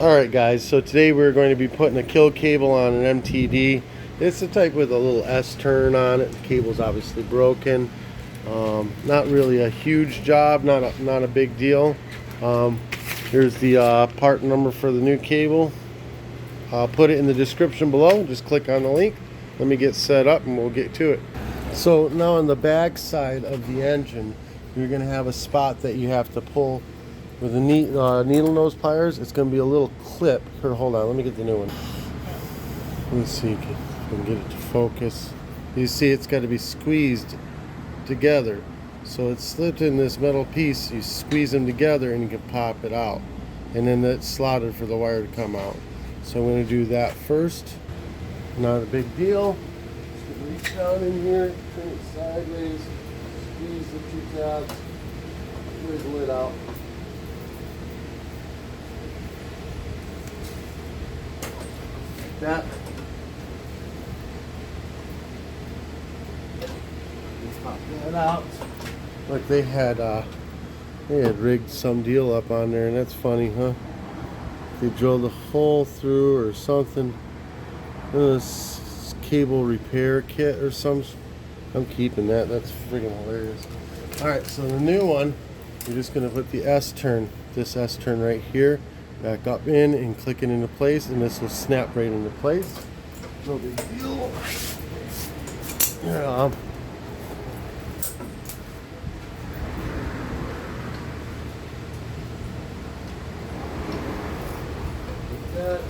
Alright guys, so today we're going to be putting a kill cable on an MTD. It's the type with a little S turn on it. The cable's obviously broken. Not really a huge job, not a big deal. Here's the part number for the new cable. I'll put it in the description below. Just click on the link. Let me get set up and we'll get to it. So now on the back side of the engine, you're going to have a spot that you have to pull with the needle nose pliers. It's going to be a little clip. Here, hold on, let me get the new one. Let's see if I can get it to focus. You see it's got to be squeezed together. So it's slipped in this metal piece. You squeeze them together and you can pop it out. And then it's slotted for the wire to come out. So I'm going to do that first. Not a big deal. Just going to reach down in here, turn it sideways, squeeze the two tabs, wiggle it out. Like that. Pop that out. Like they had rigged some deal up on there, and that's funny, huh? They drilled a hole through or something. This cable repair kit or some. I'm keeping that. That's freaking hilarious. All right, so the new one, you're just gonna put the S turn, this S turn right here, back up in and click it into place, and this will snap right into place. No big deal. Yeah. That,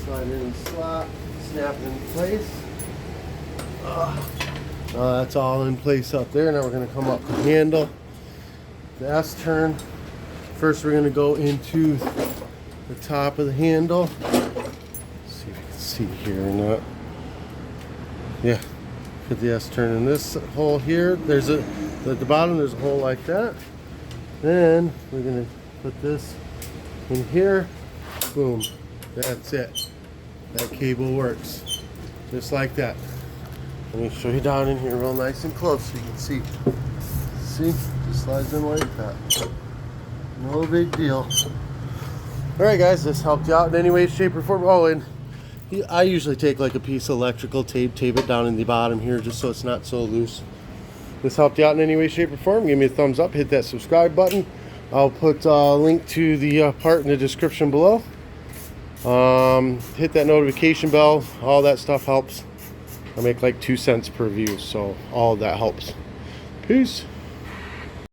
slide in the slot, snap it in place. That's all in place up there. Now we're going to come up the handle, the S turn. First we're going to go into the top of the handle. Let's see if you can see here or not. Yeah, put the S turn in this hole here. There's at the bottom there's a hole like that. Then we're going to put this in here. Boom. That's it. That cable works. Just like that. Let me show you down in here real nice and close so you can see. See? Just slides in like that. No big deal. Alright guys, this helped you out in any way, shape, or form. Oh, and I usually take like a piece of electrical tape it down in the bottom here just so it's not so loose. This helped you out in any way, shape, or form. Give me a thumbs up. Hit that subscribe button. I'll put a link to the part in the description below. Hit that notification bell. All that stuff helps. I make like 2 cents per view, so all of that helps. Peace.